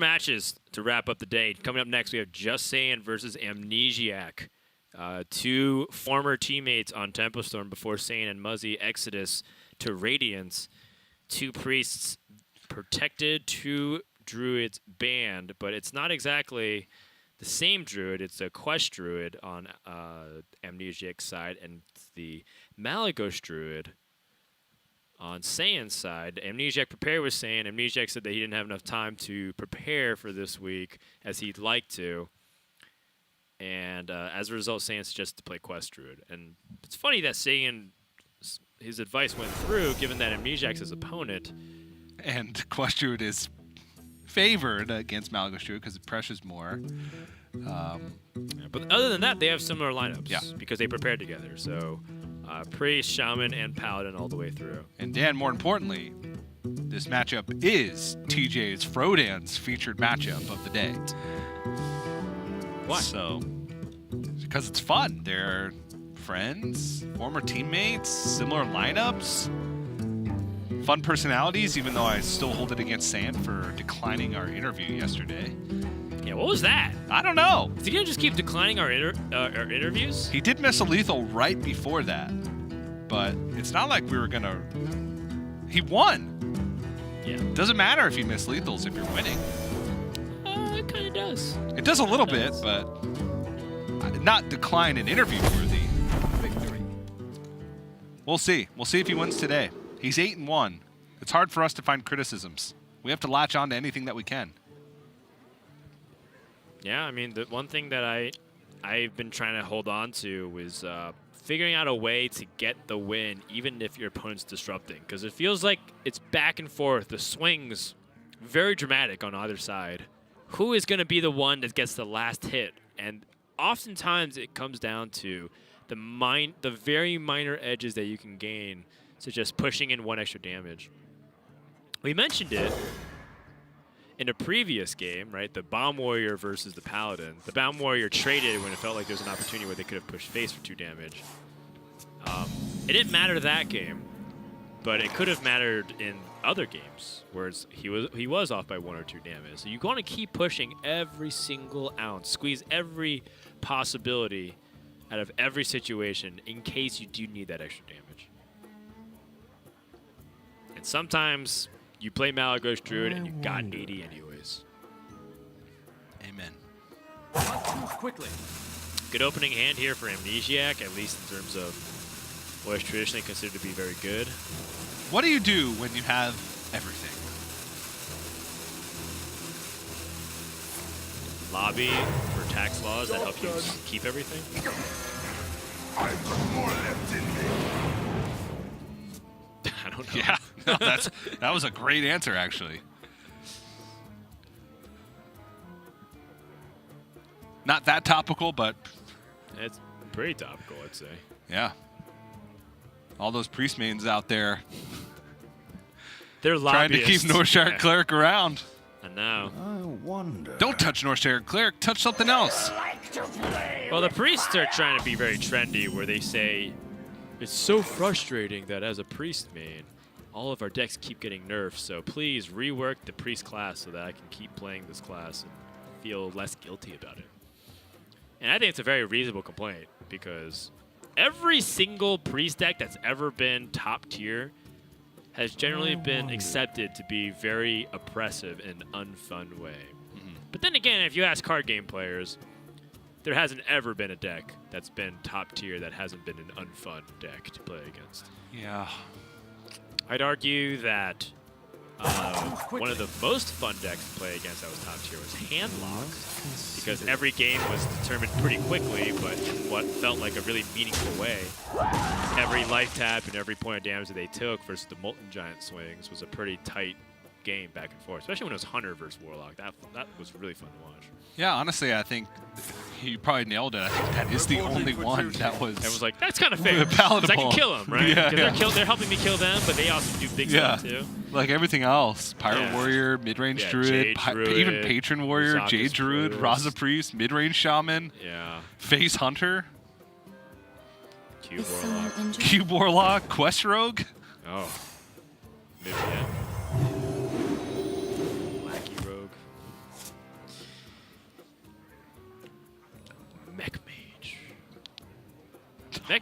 matches to wrap up the day. Coming up next, we have Just Saiyan versus Amnesiac. Two former teammates on Tempo Storm before Saiyan and Muzzy Exodus to Radiance. Two priests protected, two druids banned, but it's not exactly the same druid. It's a quest druid on Amnesiac's side, and the Malagos druid on Saiyan's side. Amnesiac prepared with Saiyan. Amnesiac said that he didn't have enough time to prepare for this week as he'd like to. And as a result, Saiyan suggested to play Quest Druid. And it's funny that Saiyan, his advice went through, given that Amnesiac's his opponent. And Quest Druid is favored against Malagos Druid because it pressures more. Yeah, but other than that, they have similar lineups because they prepared together. So Priest, Shaman, and Paladin all the way through. And Dan, more importantly, this matchup is TJ's Frodan's featured matchup of the day. Why? So, because it's fun. They're friends, former teammates, similar lineups, fun personalities, even though I still hold it against Saiyan for declining our interview yesterday. Yeah, what was that? I don't know. Is he going to just keep declining our interviews? He did miss a lethal right before that, but it's not like we were going to... He won. Yeah. Doesn't matter if you miss lethals if you're winning. It kind of does. It does a little bit, but not decline in interview worthy. Victory. We'll see. We'll see if he wins today. He's 8-1. It's hard for us to find criticisms. We have to latch on to anything that we can. Yeah, I mean, the one thing that I've been trying to hold on to was figuring out a way to get the win, even if your opponent's disrupting. Because it feels like it's back and forth. The swings, very dramatic on either side. Who is going to be the one that gets the last hit? And oftentimes it comes down to the very minor edges that you can gain, such as pushing in one extra damage. We mentioned it in a previous game, right? The Bomb Warrior versus the Paladin. The Bomb Warrior traded when it felt like there was an opportunity where they could have pushed face for 2 damage. It didn't matter that game, but it could have mattered in other games where he was off by 1 or 2 damage. So you want to keep pushing every single ounce, squeeze every possibility out of every situation in case you do need that extra damage. And sometimes you play Malagos Druid and you got 80 anyways. Amen. Not too quickly. Good opening hand here for Amnesiac, at least in terms of what is traditionally considered to be very good. What do you do when you have everything? Lobby for tax laws that help you keep everything. I've got more left in me. I don't know. Yeah, no, that was a great answer, actually. Not that topical, but... It's pretty topical, I'd say. Yeah. All those priest mains out there They're trying to keep Northshire Cleric around. I know. I wonder. Don't touch Northshire Cleric, touch something else. Well, the priests are trying to be very trendy, where they say, it's so frustrating that as a priest main, all of our decks keep getting nerfed, so please rework the priest class so that I can keep playing this class and feel less guilty about it. And I think it's a very reasonable complaint, because every single priest deck that's ever been top tier has generally been accepted to be very oppressive in an unfun way. But then again, if you ask card game players, there hasn't ever been a deck that's been top tier that hasn't been an unfun deck to play against. Yeah. I'd argue that one of the most fun decks to play against that was top tier was Handlock, because every game was determined pretty quickly, but in what felt like a really meaningful way. Every life tap and every point of damage that they took versus the Molten Giant swings was a pretty tight game back and forth, especially when it was Hunter versus Warlock. That was really fun to watch. Yeah, honestly, I think you probably nailed it. I think that is the only one that was... I was like, that's kind of fair. Palatable. I can kill them, right? Yeah, They're helping me kill them, but they also do big stuff, too. Like everything else. Pirate Warrior, mid-range Druid, even Patron Warrior, Zakus Jade Druid, Raza Priest, mid-range Shaman, Phase Hunter, Cube Warlock. Cube Warlock, Quest Rogue. Oh. Maybe, Wacky Rogue.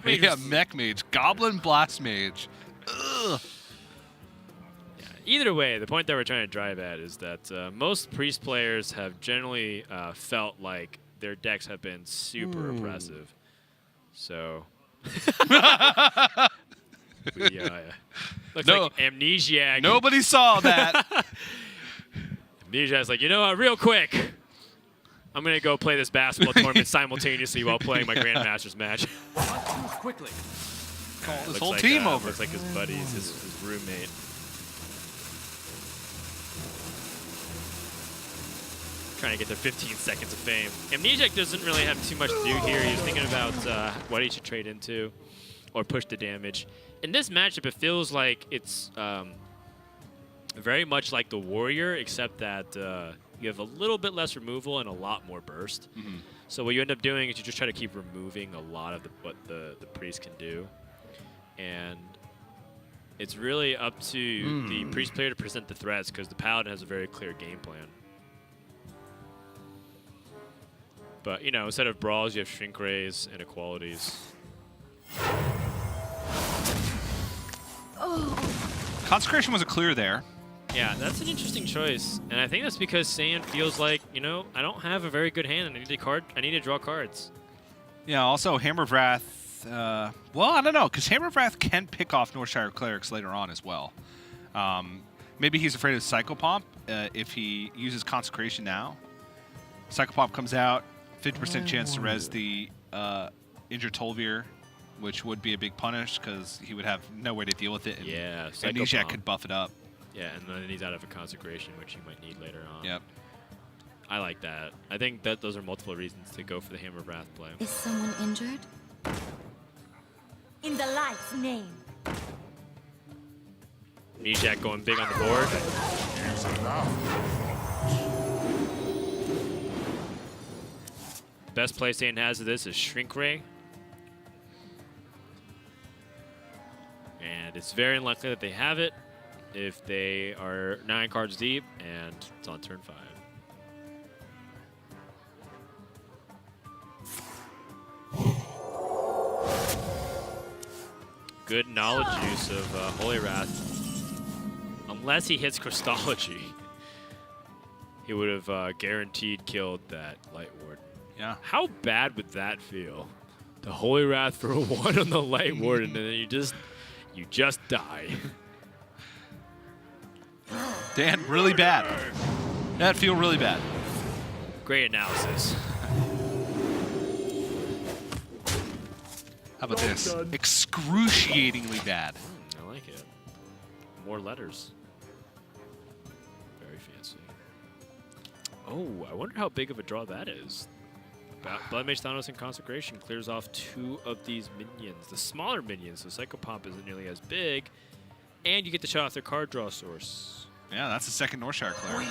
Mech Mage. Yeah, Mech Mage. Goblin Blast Mage. Ugh. Yeah, either way, the point that we're trying to drive at is that most Priest players have generally felt like their decks have been super oppressive. So... looks like Amnesiac. Nobody saw that. Amnesiac's like, you know what, real quick, I'm going to go play this basketball tournament simultaneously while playing my Grandmasters match. Quickly. Call this Looks whole like, team over. Looks like his buddies, his roommate. Trying to get their 15 seconds of fame. Amnesiac doesn't really have too much to do here. He's thinking about what he should trade into or push the damage. In this matchup, it feels like it's very much like the Warrior, except that you have a little bit less removal and a lot more burst. So what you end up doing is you just try to keep removing a lot of what the Priest can do. And it's really up to the Priest player to present the threats, because the Paladin has a very clear game plan. But, you know, instead of brawls, you have shrink rays and equalities. Consecration was a clear there. Yeah, that's an interesting choice. And I think that's because Saiyan feels like, you know, I don't have a very good hand and I need to draw cards. Yeah, also Hammer of Wrath. Well, I don't know, because Hammer of Wrath can pick off Northshire Clerics later on as well. Maybe he's afraid of Psychopomp if he uses Consecration now. Psychopomp comes out, 50% chance to res the injured Tolvir, which would be a big punish because he would have no way to deal with it. And yeah, Amnesiac could buff it up. Yeah, and then he's out of a Consecration, which he might need later on. Yep. I like that. I think that those are multiple reasons to go for the Hammer of Wrath play. Is someone injured? In the light's name. Amnesiac going big on the board. Best play Saiyan has of this is Shrink Ray. And it's very unlikely that they have it if they are 9 cards deep and it's on turn 5. Good knowledge use of Holy Wrath. Unless he hits Christology, he would have guaranteed killed that Light Warden. Yeah. How bad would that feel? The Holy Wrath for 1 on the Light Warden, and then you just die. Dan, really bad. That feel really bad. Great analysis. How about this? Excruciatingly bad. I like it. More letters. Very fancy. Oh, I wonder how big of a draw that is. Blood Mage Thanos and Consecration clears off 2 of these minions, the smaller minions, so Psychopomp isn't nearly as big, and you get to shut off their card draw source. Yeah, that's the second Northshire Cleric.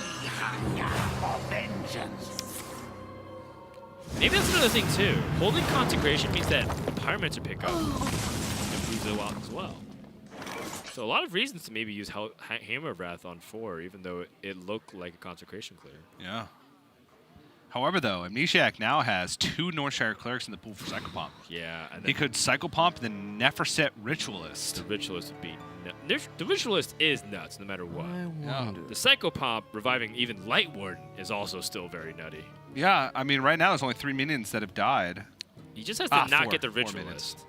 Maybe that's another thing too. Holding Consecration means that the Pyromancer pickup improves a lot as well. So a lot of reasons to maybe use Hammer of Wrath on 4, even though it looked like a Consecration clear. Yeah. However, though, Amnesiac now has 2 Northshire Clerics in the pool for Psychopomp. Yeah. And He could Psychopomp the Neferset Ritualist. The Ritualist would be the Ritualist is nuts no matter what. Yeah. The Psychopomp reviving even Light Warden is also still very nutty. Yeah, I mean, right now there's only 3 minions that have died. He just has to not 4, get the 4 minions. Ritualist.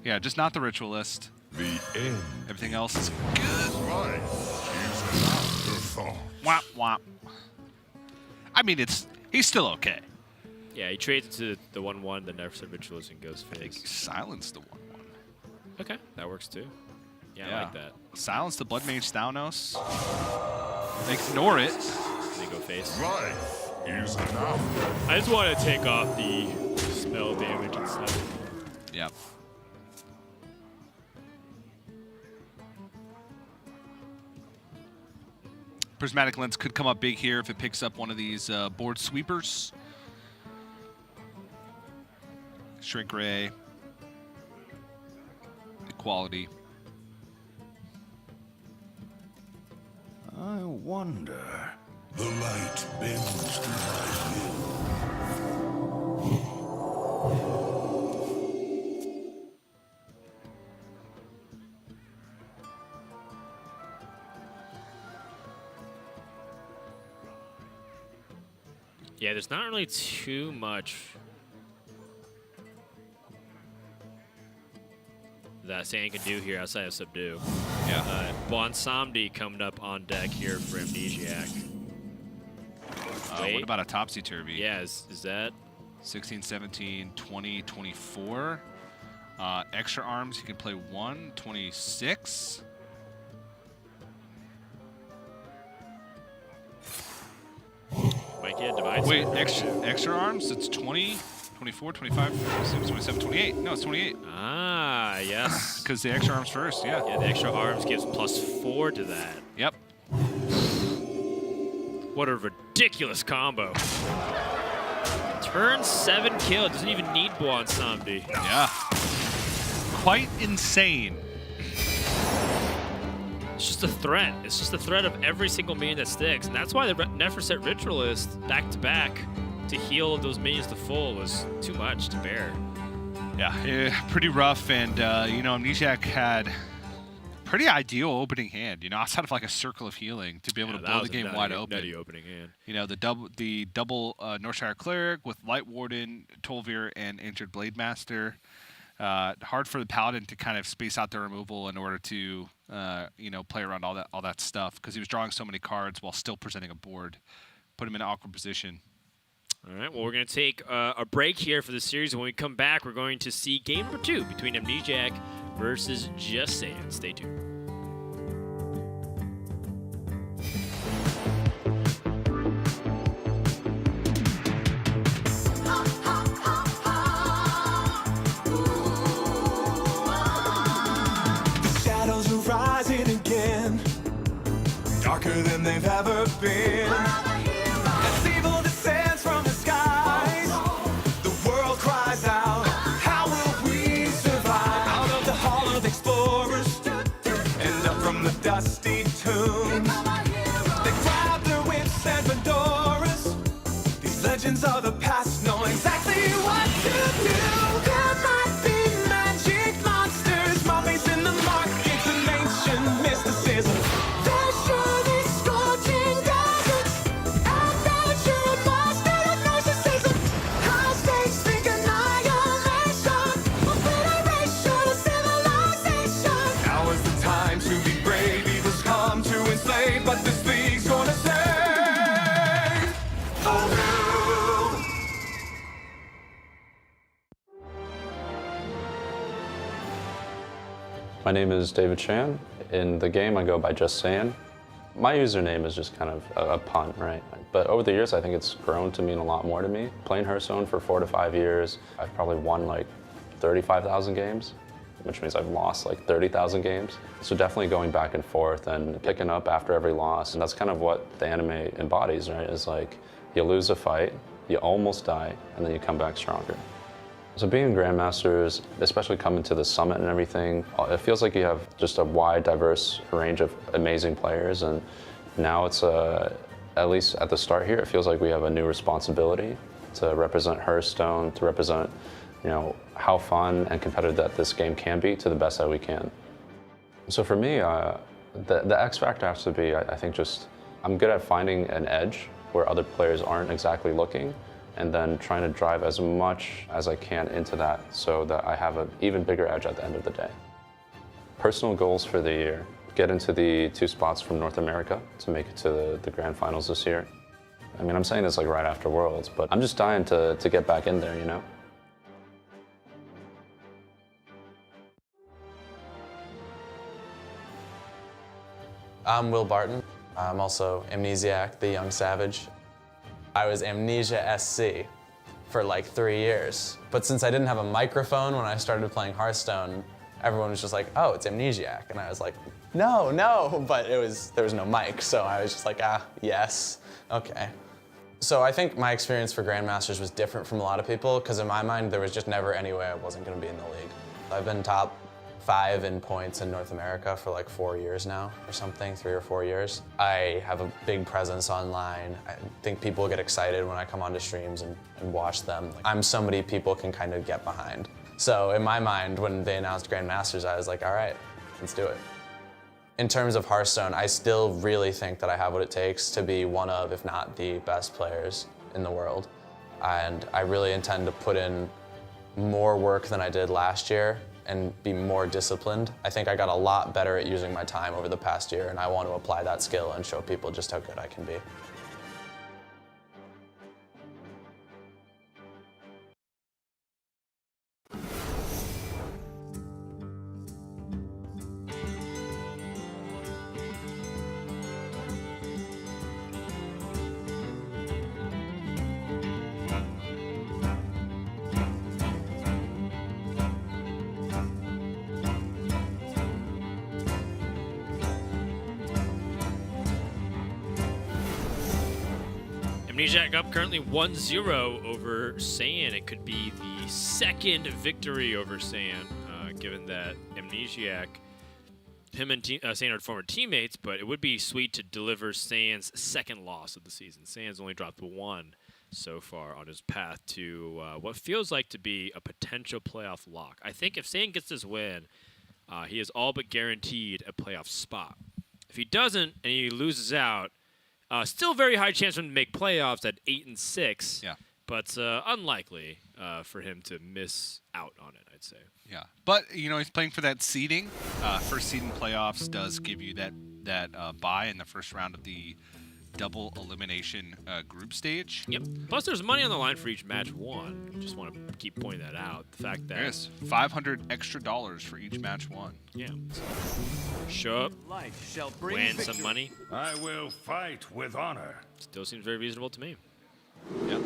Yeah, just not the Ritualist. The end. Everything else is good. Life is an afterthought. Womp womp. I mean, he's still okay. Yeah, he trades into the 1/1, the Neferset Ritualist, and goes I think he face. silenced the 1/1. Okay, that works too. Yeah, I like that. Silence the Blood Mage Thanos. Ignore it. They go face. Life is an afterthought. I just want to take off the spell damage and stuff. Yep. Prismatic Lens could come up big here if it picks up one of these board sweepers. Shrink Ray. Equality. I wonder. The light bends to my will. Yeah, there's not really too much that Saiyan can do here outside of Subdue. Yeah. Bonsamdi coming up on deck here for Amnesiac. What about a topsy-turvy? Yeah, is that? 16, 17, 20, 24. Extra arms, you can play 1, 26. Might get divided. Wait, extra arms? It's 20, 24, 25, 26, 27, 28. No, it's 28. Ah, yes. Because the extra arms first, yeah. Yeah, the extra arms gives +4 to that. Yep. What a ridiculous combo. Turn 7 kill. Doesn't even need Bonsamdi. Yeah. Quite insane. It's just a threat. It's just a threat of every single minion that sticks. And that's why the Neferset Ritualist back-to-back to heal those minions to full was too much to bear. Yeah, pretty rough. And, you know, Amnesiac had pretty ideal opening hand, you know, outside of like a circle of healing to be able to blow the game wide open. Nutty opening hand. You know, the double Northshire Cleric with Light Warden, Tolvir, and Injured Blade Master. Hard for the Paladin to kind of space out the removal in order to, you know, play around all that stuff because he was drawing so many cards while still presenting a board. Put him in an awkward position. All right, well, we're going to take a break here for the series. And when we come back, we're going to see game number 2 between Amnesiac versus justsaiyan. Stay tuned. The shadows are rising again, darker than they've ever been. As evil descends from the skies, the world cries out, how will we survive? Out of the hall of explorers, and up from the dusty tombs, they grab their whips and fedoras. These legends of the past know exactly what to do. There might be magic monsters, mummies in the markets, and ancient mysticism. There surely scorching deserts, adventure mastered of narcissism. High stakes think annihilation, obliteration of civilization. Now is the time to be brave, evil's come to enslave, but this league's gonna save. Oh no! My name is David Chan. In the game, I go by justsaiyan. My username is just kind of a pun, right? But over the years, I think it's grown to mean a lot more to me. Playing Hearthstone for 4 to 5 years, I've probably won like 35,000 games, which means I've lost like 30,000 games. So definitely going back and forth and picking up after every loss. And that's kind of what the anime embodies, right? Is like you lose a fight, you almost die, and then you come back stronger. So being in Grandmasters, especially coming to the summit and everything, it feels like you have just a wide, diverse range of amazing players. And now it's, at least at the start here, it feels like we have a new responsibility to represent Hearthstone, to represent, you know, how fun and competitive that this game can be to the best that we can. So for me, the X factor has to be, I think, just I'm good at finding an edge where other players aren't exactly looking, and then trying to drive as much as I can into that so that I have an even bigger edge at the end of the day. Personal goals for the year: get into the 2 spots from North America to make it to the grand finals this year. I mean, I'm saying this like right after Worlds, but I'm just dying to get back in there, you know? I'm Will Barton. I'm also Amnesiac, the young savage. I was Amnesia SC for like 3 years. But since I didn't have a microphone when I started playing Hearthstone, everyone was just like, oh, it's Amnesiac. And I was like, no, but there was no mic. So I was just like, yes, okay. So I think my experience for Grandmasters was different from a lot of people, because in my mind, there was just never any way I wasn't gonna be in the league. I've been top 5 in points in North America for like 4 years now or something, 3 or 4 years. I have a big presence online. I think people get excited when I come onto streams and watch them. I'm somebody people can kind of get behind. So in my mind, when they announced Grandmasters, I was like, all right, let's do it. In terms of Hearthstone, I still really think that I have what it takes to be one of, if not the best players in the world. And I really intend to put in more work than I did last year and be more disciplined. I think I got a lot better at using my time over the past year, and I want to apply that skill and show people just how good I can be. Amnesiac up currently 1-0 over Saiyan. It could be the second victory over Saiyan, given that Amnesiac, him and Saiyan are former teammates, but it would be sweet to deliver Saiyan's second loss of the season. Saiyan's only dropped 1 so far on his path to what feels like to be a potential playoff lock. I think if Saiyan gets this win, he is all but guaranteed a playoff spot. If he doesn't and he loses out, still very high chance for him to make playoffs at 8-6. Yeah. But unlikely for him to miss out on it, I'd say. Yeah, but he's playing for that seeding. First seed in playoffs does give you that bye in the first round of the double elimination group stage. Yep. Plus, there's money on the line for each match won. Just want to keep pointing that out. The fact that there is $500 extra for each match won. Yeah. So show up, win some money. I will fight with honor. Still seems very reasonable to me. Yep.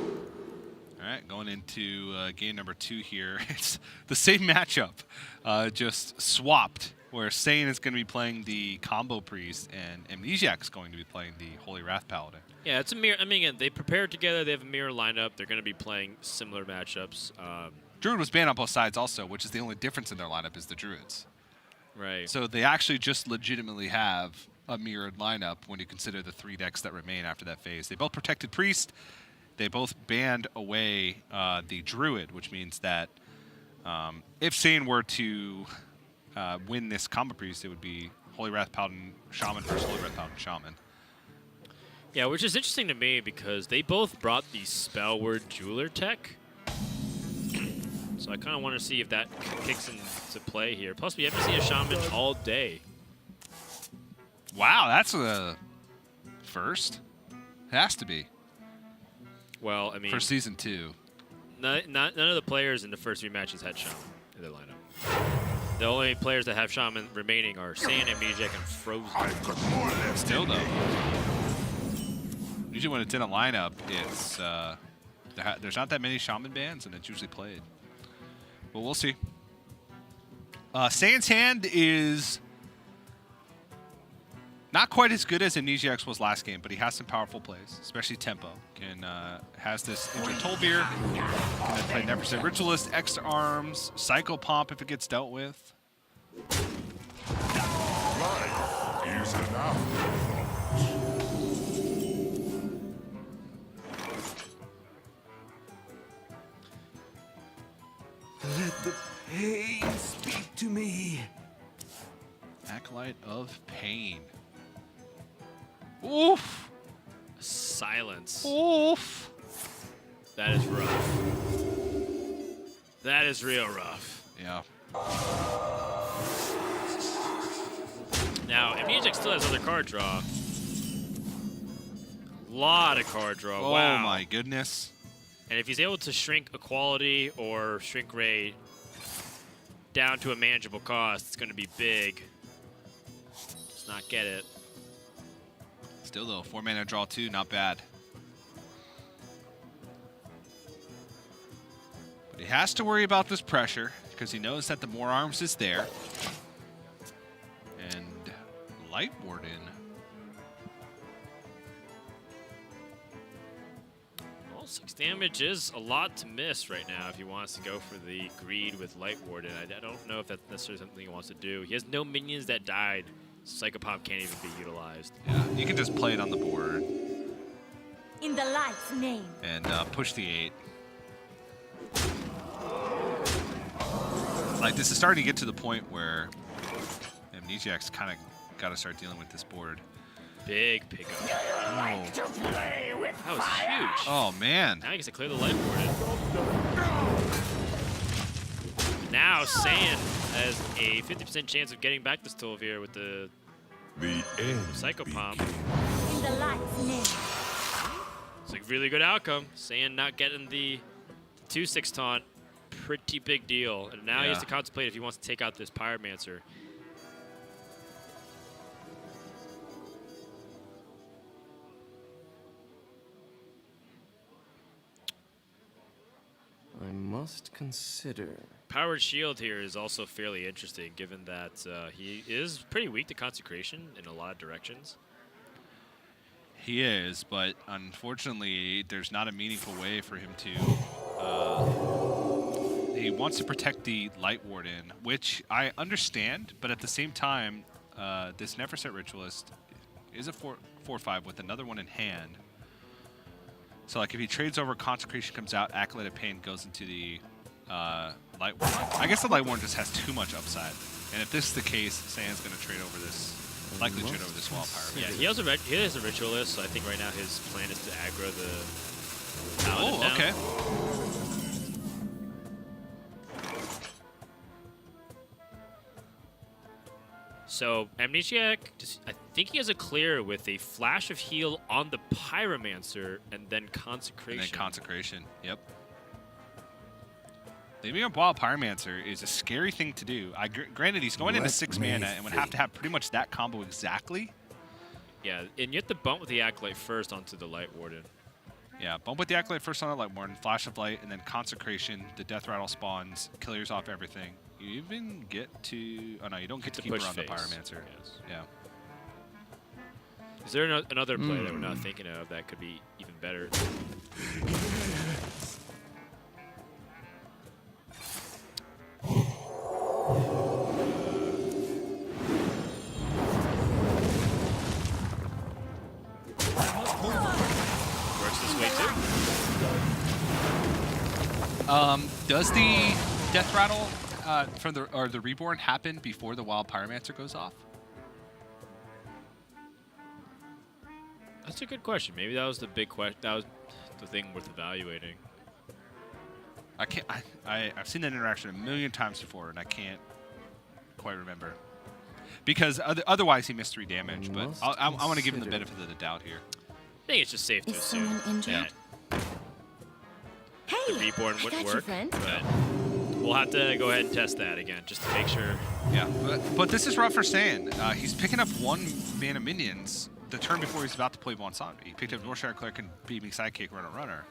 All right, going into game number 2 here. It's the same matchup, just swapped, where Saiyan is going to be playing the Combo Priest and Amnesiac is going to be playing the Holy Wrath Paladin. Yeah, it's a mirror. I mean, again, they prepared together. They have a mirror lineup. They're going to be playing similar matchups. Druid was banned on both sides also, which is the only difference in their lineup is the Druids. Right. So they actually just legitimately have a mirrored lineup when you consider the 3 decks that remain after that phase. They both protected Priest. They both banned away the Druid, which means that if Saiyan were to win this Combo Priest, it would be Holy Wrath Paladin Shaman versus Holy Wrath Paladin Shaman. Yeah, which is interesting to me because they both brought the Spell Word Jeweler tech. So I kind of want to see if that kicks into play here. Plus, we haven't seen a Shaman all day. Wow, that's a first. It has to be. Well, I mean, for season 2. None of the players in the first 3 matches had Shaman in their lineup. The only players that have Shaman remaining are Saiyan, Amnesiac, and Frozen. Still, though. Usually when it's in a lineup, it's there's not that many Shaman bans, and it's usually played. Well, we'll see. Saiyan's hand is not quite as good as Amnesiac's was last game, but he has some powerful plays, especially tempo. Has this Injured Tolbeer, can play Never Say Ritualist, Extra Arms, Psycho Pomp if it gets dealt with. Use it now. Let the pain speak to me. Acolyte of Pain. Oof. Silence. Oof. That is rough. That is real rough. Yeah. Now, Amnesiac still has other card draw. Lot of card draw. Oh, wow. my goodness. And if he's able to shrink Equality or shrink Ray down to a manageable cost, it's going to be big. Let's not get it. Still, though, 4-mana draw 2, not bad. But he has to worry about this pressure because he knows that the More Arms is there. And Light Warden. Well, 6 damage is a lot to miss right now if he wants to go for the greed with Light Warden. I don't know if that's necessarily something he wants to do. He has no minions that died. Psychopomp can't even be utilized. Yeah, you can just play it on the board. In the light's name. And push the 8. Like, this is starting to get to the point where Amnesiac's kind of got to start dealing with this board. Big pickup. That was huge. Oh, man. Now he gets to clear the light board. Now Saiyan has a 50% chance of getting back this Tolvir with the Psycho Pump. In the light's name. It's a really good outcome. Saiyan not getting the 2-6 taunt. Pretty big deal. And now he has to contemplate if he wants to take out this Pyromancer. I must consider. Powered Shield here is also fairly interesting, given that he is pretty weak to Consecration in a lot of directions. He is, but unfortunately, there's not a meaningful way for him to... he wants to protect the Light Warden, which I understand, but at the same time, this Neverset Ritualist is a 4/5 with another one in hand. So, like, if he trades over, Consecration comes out, Acolyte of Pain goes into the Light Warden. I guess the Light Warden just has too much upside. And if this is the case, Saiyan's going to trade over this, likely trade over this Wall Pyromancer. Yeah, he has a Ritualist, so I think right now his plan is to aggro the Paladin down. Okay. So Amnesiac, I think he has a clear with a flash of heal on the Pyromancer and then Consecration. And then Consecration, yep. Leaving up Wild Pyromancer is a scary thing to do. Granted, he's going into 6 mana and would have to have pretty much that combo exactly. Yeah, and you have to bump with the Acolyte first onto the Light Warden. Yeah, bump with the Acolyte first on the Light Warden, Flash of Light, and then Consecration. The Death Rattle spawns, clears off everything. You even get to... Oh, no, you don't get to keep around the Pyromancer. Yes. Yeah. Is there another play that we're not thinking of that could be even better? Works this way too. Does the Death Rattle from the Reborn happen before the Wild Pyromancer goes off? That's a good question. Maybe that was the big question. That was the thing worth evaluating. I've seen that interaction a million times before, and I can't quite remember. Because otherwise he missed 3 damage, but I want to give him the benefit of the doubt here. I think it's just safe to Is assume someone injured? that Hey, the Reborn I wouldn't got you, work, friend. but we'll have to go ahead and test that again just to make sure. Yeah, but this is rough for Saiyan. He's picking up 1 mana minions the turn before he's about to play Bonsomdi. He picked up Northshire Cleric and Beaming Sidekick Runner.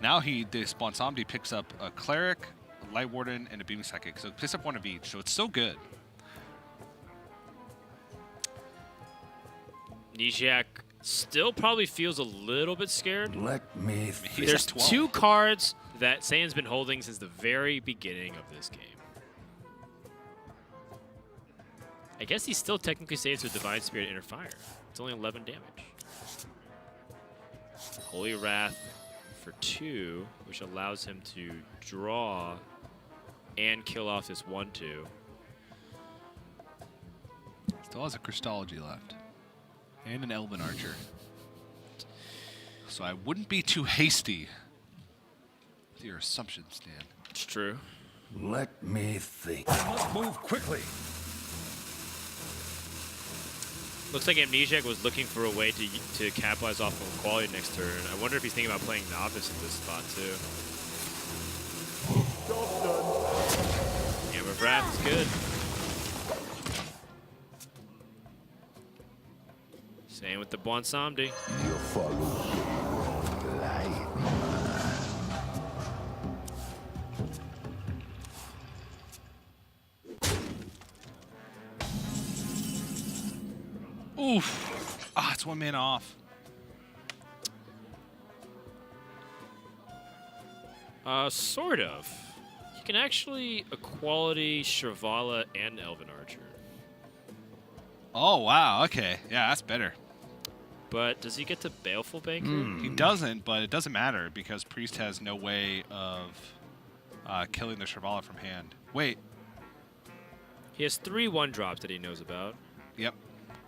Now this Bonsomdi picks up a Cleric, a Light Warden, and a Beaming Sidekick. So he picks up 1 of each, so it's so good. Amnesiac still probably feels a little bit scared. Let me think. There's 2 cards that Saiyan's been holding since the very beginning of this game. I guess he's still technically safe with Divine Spirit Inner Fire. It's only 11 damage. Holy Wrath for 2, which allows him to draw and kill off this 1/2. Still has a Christology left. And an Elven Archer. So I wouldn't be too hasty with your assumptions, Dan. It's true. Let me think. I must move quickly. Looks like Amnesiac was looking for a way to capitalize off of quality next turn. I wonder if he's thinking about playing Novice in this spot too. Yeah, but Wrath is good. Same with the Bonsomdi. You follow light. Oof. Ah, it's 1 mana off. Sort of. You can actually equality Shrivala and Elven Archer. Oh, wow. Okay. Yeah, that's better. But does he get to Baleful Banker? He doesn't, but it doesn't matter because Priest has no way of killing the Shrivala from hand. Wait. He has 3 1-drops that he knows about. Yep.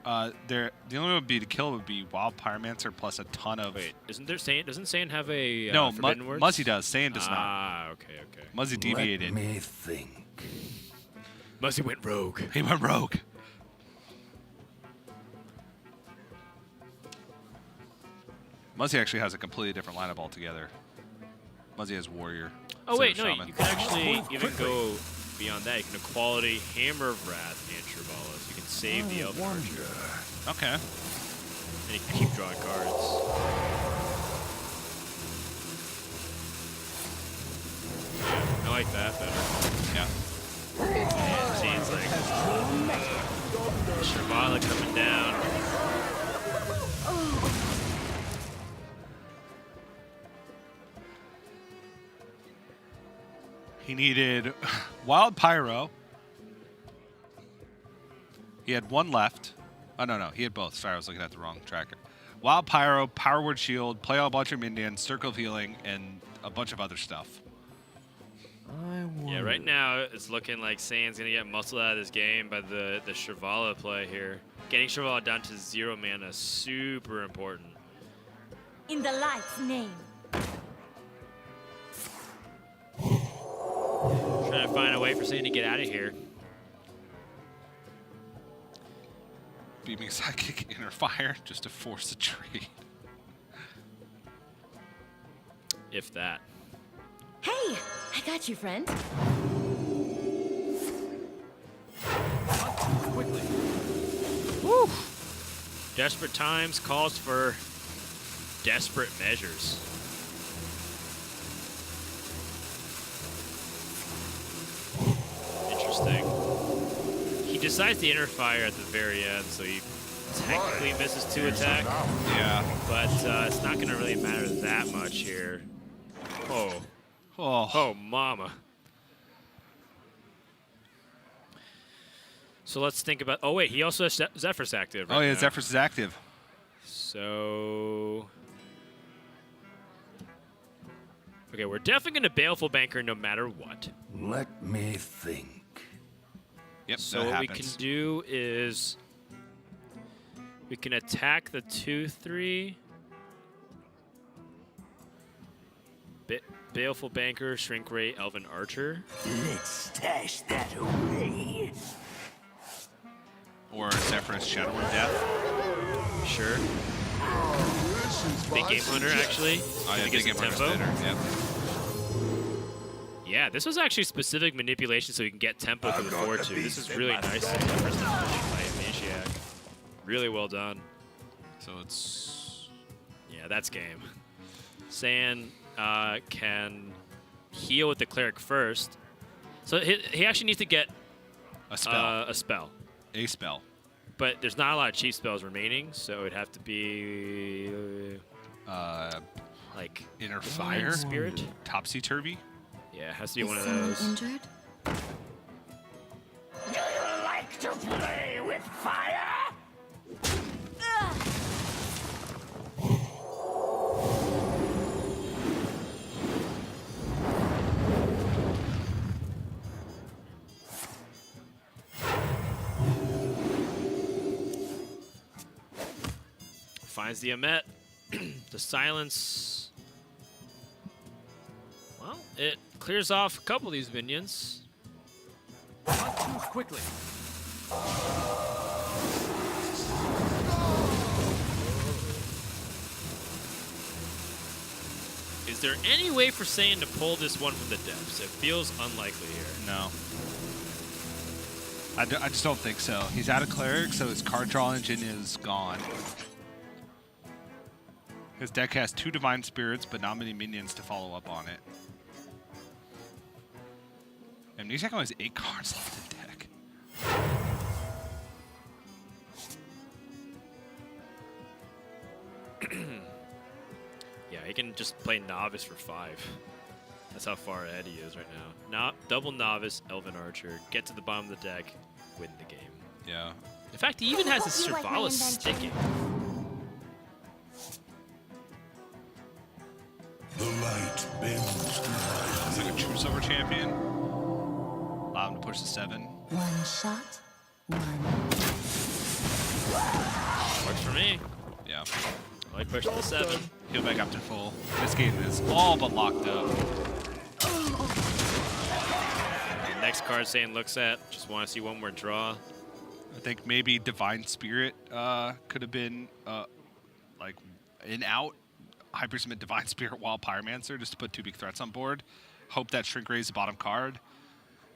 The only one would be to kill would be Wild Pyromancer plus a ton of. Wait, isn't there Saiyan? Doesn't Saiyan have a No, forbidden words? Muzzy does. Saiyan does not. Ah, okay. Muzzy deviated. Let me think. Muzzy went rogue. He went rogue. Muzzy actually has a completely different lineup altogether. Muzzy has Warrior. Oh wait, instead no, of Shaman. you can actually even go beyond that. You can equality Hammer of Wrath and Shirvala, so you can save the Elven Archer. Okay. And you can keep drawing cards. Yeah, I like that better. Yeah. And see, it's like Shirvala coming down. He needed Wild Pyro. He had one left. Oh, no. He had both. Sorry, I was looking at the wrong tracker. Wild Pyro, Power Word Shield, play a bunch of minions, Circle of Healing, and a bunch of other stuff. Yeah, right now it's looking like Saiyan's going to get muscled out of this game by the Shirvala play here. Getting Shirvala down to 0 mana is super important. In the light's name. Trying to find a way for Saiyan to get out of here. Beaming Psychic, Inner Fire, just to force a trade. If that. Hey, I got you, friend. Quickly. Woo! Desperate times calls for desperate measures. Interesting. He decides to Inner Fire at the very end, so he technically misses 2 attack. Yeah. But it's not going to really matter that much here. Oh. Oh. Oh, mama. So let's think about... Oh, wait. He also has Zephyrus active right Oh, yeah, now. Zephyrus is active. So... Okay, we're definitely going to Baleful Banker no matter what. Let me think. Yep, So that what happens. we can do is... We can attack the 2/3. Baleful Banker, Shrink Ray, Elven Archer. Let's stash that away. Or Zephyrus Shadowrun Death. Sure. Big Game Hunter, actually. Oh, yeah, It Big gives Game it Hunter's tempo. better. Yep. Yeah, this was actually specific manipulation so you can get tempo to the 4/2. This is really nice. First time by Amnesiac. Really well done. So it's... Yeah, that's game. Saiyan can heal with the Cleric first. So he actually needs to get a spell. a spell. A spell. But there's not a lot of cheap spells remaining, so it'd have to be like Inner Divine Fire. Spirit. Topsy-Turvy. Yeah, it has to be one of those. Injured? Do you like to play with fire? Finds the Amet. The silence. Well, it clears off a couple of these minions. Quickly. Is there any way for Saiyan to pull this one from the depths? It feels unlikely here. No. I just don't think so. He's out of Cleric, so his card draw engine is gone. His deck has 2 Divine Spirits, but not many minions to follow up on it. Amnesiac only has 8 cards left in deck. Yeah, he can just play Novice for 5. That's how far ahead he is right now. Double Novice, Elven Archer, get to the bottom of the deck, win the game. Yeah. In fact, he even has his You like my Shirvala invention? sticking. The light bends to my It's like a true silver champion. Allow him to push to 7. One shot, one. Works for me. Yeah. I like pushing the 7. Heal back up to full. This game is all but locked up. The next card Saiyan looks at, just want to see one more draw. I think maybe Divine Spirit could have been like an out. Hyper Submit Divine Spirit while Pyromancer just to put 2 big threats on board. Hope that Shrink Ray is the bottom card.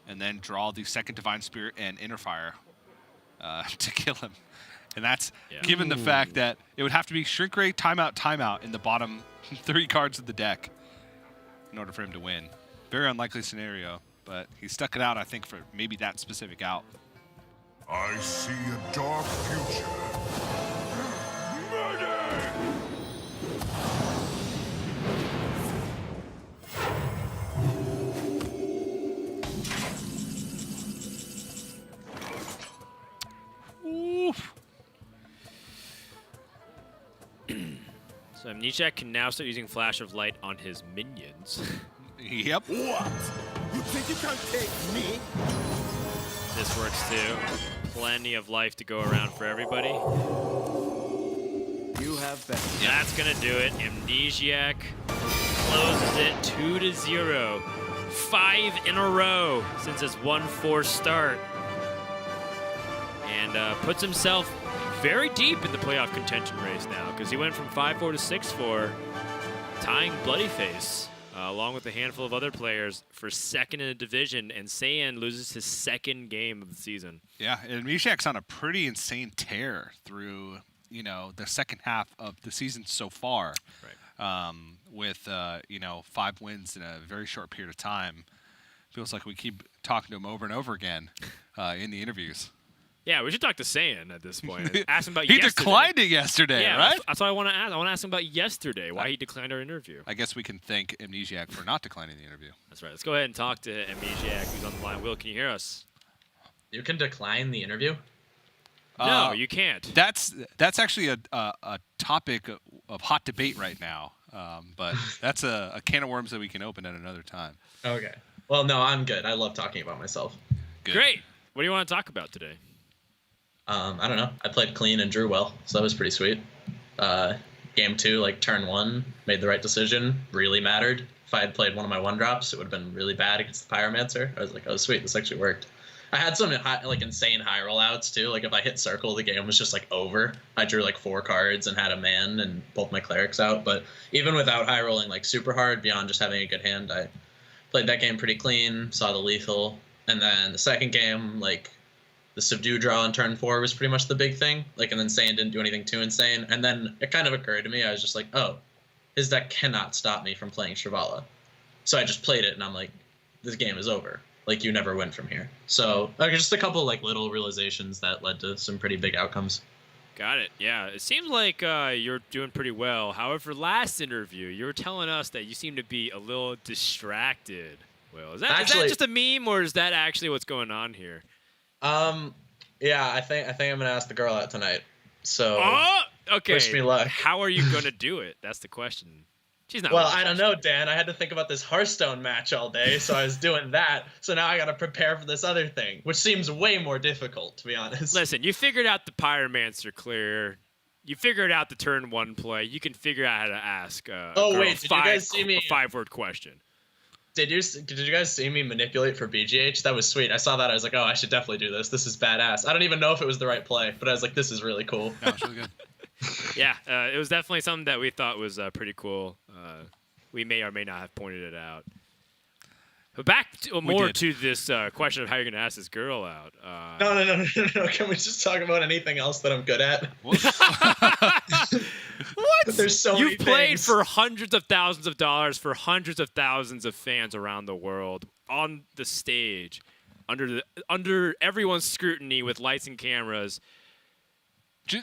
And then draw the second Divine Spirit and Inner Fire to kill him. And that's given the fact that it would have to be Shrink Ray, timeout in the bottom 3 cards of the deck in order for him to win. Very unlikely scenario, but he stuck it out, I think, for maybe that specific out. I see a dark future. Murder! Oof. So Amnesiac can now start using Flash of Light on his minions. Yep. What? You think you can take me? This works too. Plenty of life to go around for everybody. You have bet. That's gonna do it. Amnesiac closes it 2-0. 5 in a row since his 1-4 start. And puts himself very deep in the playoff contention race now, because he went from 5-4 to 6-4, tying Bloodyface, along with a handful of other players for second in the division, and Saiyan loses his second game of the season. Yeah, and Amnesiac's on a pretty insane tear through, you know, the second half of the season so far. Right. With, you know, 5 wins in a very short period of time. Feels like we keep talking to him over and over again in the interviews. Yeah, we should talk to Saiyan at this point. Ask him about He yesterday. declined it yesterday, yeah, right? That's what I want to ask. I want to ask him about yesterday, why he declined our interview. I guess we can thank Amnesiac for not declining the interview. That's right. Let's go ahead and talk to Amnesiac, who's on the line. Will, can you hear us? You can decline the interview? No, you can't. That's actually a topic of hot debate right now, but that's a can of worms that we can open at another time. Okay. Well, no, I'm good. I love talking about myself. Good. Great. What do you want to talk about today? I don't know. I played clean and drew well, so that was pretty sweet. Game 2, like turn 1, made the right decision. Really mattered. If I had played one of my 1-drops, it would have been really bad against the Pyromancer. I was like, oh, sweet, this actually worked. I had some like insane high rollouts too. Like if I hit circle, the game was just like over. I drew like 4 cards and had a man and both my clerics out. But even without high rolling like super hard, beyond just having a good hand, I played that game pretty clean. Saw the lethal, and then the second game, like the subdue draw on turn 4 was pretty much the big thing. Like, and then Saiyan didn't do anything too insane. And then it kind of occurred to me, I was just like, oh, his deck cannot stop me from playing Shrivala. So I just played it, and I'm like, this game is over. Like, you never win from here. So just a couple like little realizations that led to some pretty big outcomes. Got it. Yeah, it seems like you're doing pretty well. However, last interview, you were telling us that you seem to be a little distracted. Will, is that just a meme, or is that actually what's going on here? Yeah, I think I'm gonna ask the girl out tonight. So okay. Wish me luck. How are you gonna do it? That's the question. She's not. Well, I don't know, Dan. I had to think about this Hearthstone match all day, so I was doing that. So now I gotta prepare for this other thing, which seems way more difficult, to be honest. Listen, you figured out the Pyromancer clear. You figured out the turn 1 play. You can figure out how to ask. Did you guys see me? A 5-word question. Did you guys see me manipulate for BGH? That was sweet. I saw that. I was like, oh, I should definitely do this. This is badass. I don't even know if it was the right play, but I was like, this is really cool. That was really good. Yeah, it was definitely something that we thought was pretty cool. We may or may not have pointed it out. But back to this question of how you're going to ask this girl out. No. Can we just talk about anything else that I'm good at? What? There's so many You've played things. for hundreds of thousands of dollars for hundreds of thousands of fans around the world on the stage, under everyone's scrutiny with lights and cameras.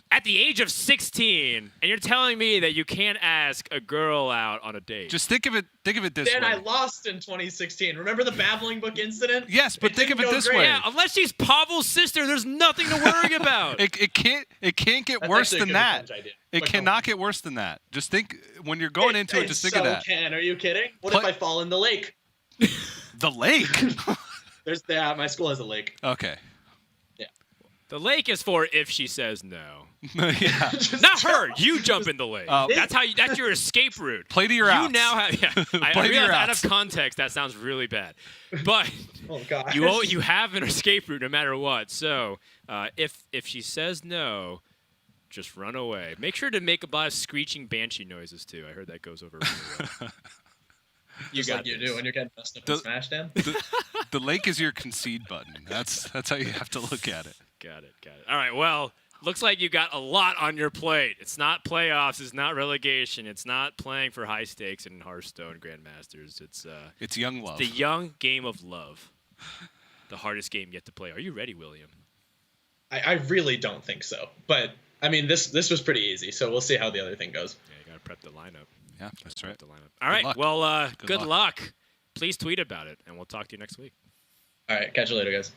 At the age of 16, and you're telling me that you can't ask a girl out on a date. Just think of it this Dan, way. I lost in 2016. Remember the babbling book incident? Yes, but think of it this way. Yeah, unless she's Pavel's sister, there's nothing to worry about. It can't get worse than that. It cannot get worse than that. Just think when you're going into it. Just think of that. Are you kidding? What if I fall in the lake? The lake? My school has a lake. Okay. Yeah. The lake is for if she says no. Yeah. Not her. You jump in the lake. That's your escape route. Play to your You outs. now have. Yeah. I Play to realize your out outs. of context that sounds really bad, but Oh god. you have an escape route no matter what. So if she says no, just run away. Make sure to make a lot of screeching banshee noises too. I heard that goes over really well. Just like you do when you're getting messed up in Smash, Dan. The lake is your concede button. That's how you have to look at it. Got it. All right. Well, looks like you got a lot on your plate. It's not playoffs. It's not relegation. It's not playing for high stakes in Hearthstone Grandmasters. It's young love. The young game of love. The hardest game yet to play. Are you ready, William? I really don't think so. But I mean, this was pretty easy. So we'll see how the other thing goes. Yeah, you gotta prep the lineup. Yeah, that's right. All right. luck. Well, Good good luck. luck. Please tweet about it, and we'll talk to you next week. All right, catch you later, guys.